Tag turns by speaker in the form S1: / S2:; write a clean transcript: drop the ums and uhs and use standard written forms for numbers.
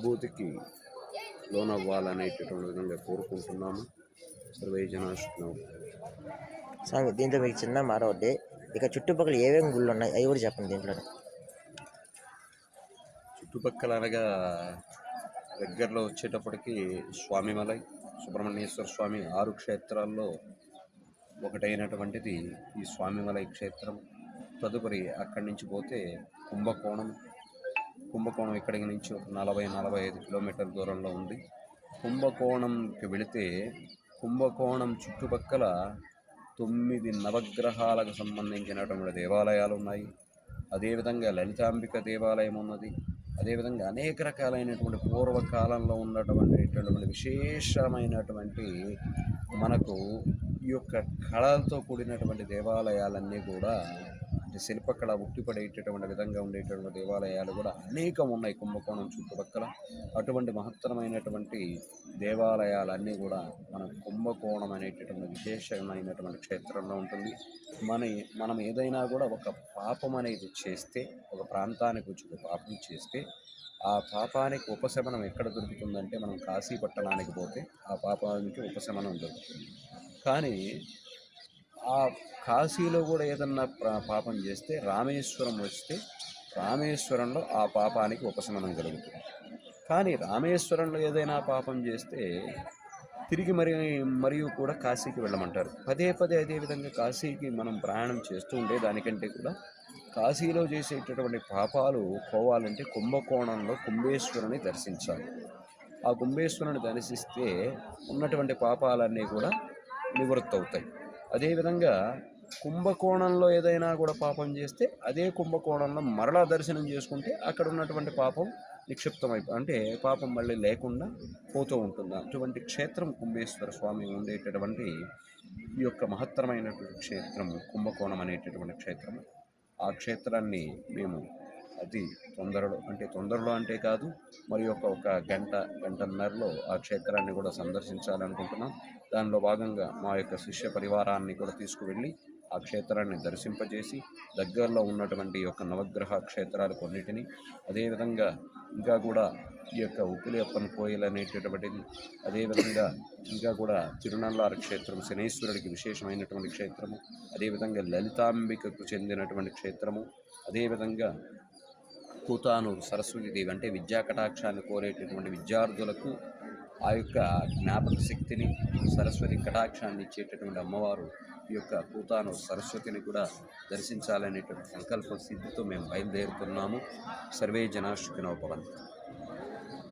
S1: అనుభూతికి లోనవ్వాలనేటటువంటి విధంగా కోరుకుంటున్నాము. సర్వే జనా సుఖినో.
S2: స్వామి, దీంట్లో మీకు చిన్న మాట ఒకటి, ఇక చుట్టుపక్కల ఏమేమి గుళ్ళు ఉన్నాయి అవి కూడా చెప్పండి దీంట్లో.
S1: చుట్టుపక్కల అనగా దగ్గరలో వచ్చేటప్పటికి స్వామిమలై, సుబ్రహ్మణ్యేశ్వర స్వామి 6 క్షేత్రాల్లో ఒకటైనటువంటిది ఈ స్వామిమలై క్షేత్రం. తదుపరి అక్కడి నుంచి పోతే కుంభకోణం ఇక్కడి నుంచి ఒక 40-45 కిలోమీటర్ల దూరంలో ఉంది. కుంభకోణంకి వెళితే కుంభకోణం చుట్టుపక్కల 9 నవగ్రహాలకు సంబంధించినటువంటి దేవాలయాలు ఉన్నాయి. అదేవిధంగా లలితాంబిక దేవాలయం ఉన్నది. అదేవిధంగా అనేక రకాలైనటువంటి పూర్వకాలంలో ఉన్నటువంటి విశేషమైనటువంటి మనకు ఈ యొక్క కళలతో కూడినటువంటి దేవాలయాలన్నీ కూడా, అంటే శిల్పకళ ఉట్టిపడేటటువంటి విధంగా ఉండేటటువంటి దేవాలయాలు కూడా అనేకం ఉన్నాయి కుంభకోణం చుట్టుపక్కల. అటువంటి మహత్తరమైనటువంటి దేవాలయాలన్నీ కూడా మన కుంభకోణం అనేటటువంటి విశేషమైనటువంటి క్షేత్రంలో ఉంటుంది. మనం ఏదైనా కూడా ఒక పాపం అనేది చేస్తే, ఒక ప్రాంతానికి వచ్చి ఒక పాపం చేస్తే ఆ పాపానికి ఉపశమనం ఎక్కడ దొరుకుతుందంటే మనం కాశీ పట్టణానికి పోతే ఆ పాపానికి ఉపశమనం దొరుకుతుంది. కానీ ఆ కాశీలో కూడా ఏదన్నా పాపం చేస్తే రామేశ్వరం వస్తే రామేశ్వరంలో ఆ పాపానికి ఉపశమనం కలుగుతుంది. కానీ రామేశ్వరంలో ఏదైనా పాపం చేస్తే తిరిగి మరియు కూడా కాశీకి వెళ్ళమంటారు. పదే అదేవిధంగా కాశీకి మనం ప్రయాణం చేస్తూ ఉండే దానికంటే కూడా కాశీలో చేసేటటువంటి పాపాలు పోవాలంటే కుంభకోణంలో కుంభేశ్వరుని దర్శించాలి. ఆ కుంభేశ్వరుని దర్శిస్తే ఉన్నటువంటి పాపాలన్నీ కూడా నివృత్తి అవుతాయి. అదేవిధంగా కుంభకోణంలో ఏదైనా కూడా పాపం చేస్తే అదే కుంభకోణంలో మరలా దర్శనం చేసుకుంటే అక్కడ ఉన్నటువంటి పాపం అంటే పాపం మళ్ళీ లేకుండా పోతూ ఉంటుంది. అటువంటి క్షేత్రం కుంభేశ్వర స్వామి ఉండేటటువంటి ఈ యొక్క మహత్తరమైనటువంటి క్షేత్రం కుంభకోణం అనేటటువంటి క్షేత్రము. ఆ క్షేత్రాన్ని మేము అతి తొందరలో అంటే కాదు, మరి ఒక గంటన్నరలో ఆ క్షేత్రాన్ని కూడా సందర్శించాలనుకుంటున్నాం. దానిలో భాగంగా మా యొక్క శిష్య పరివారాన్ని కూడా తీసుకువెళ్ళి ఆ క్షేత్రాన్ని దర్శింపజేసి దగ్గరలో ఉన్నటువంటి యొక్క నవగ్రహ క్షేత్రాలు కొన్నిటిని, అదేవిధంగా ఇంకా కూడా ఈ యొక్క ఉప్పులేప్పన్ కోయిల్ అనేటటువంటిది, అదేవిధంగా ఇంకా కూడా తిరునల్లారు క్షేత్రం శనేశ్వరుడికి విశేషమైనటువంటి క్షేత్రము, అదేవిధంగా లలితాంబికకు చెందినటువంటి క్షేత్రము, అదేవిధంగా కూతానూరు సరస్వతీదేవి అంటే విద్యా కటాక్షాన్ని కోరేటటువంటి విద్యార్థులకు ఆ యొక్క జ్ఞాపక శక్తిని, సరస్వతి కటాక్షాన్ని ఇచ్చేటటువంటి అమ్మవారు ఈ యొక్క కూతానూరు సరస్వతిని కూడా దర్శించాలనేటువంటి సంకల్ప సిద్ధితో మేము బయలుదేరుతున్నాము. సర్వే జనా సుఖినో భవంతు.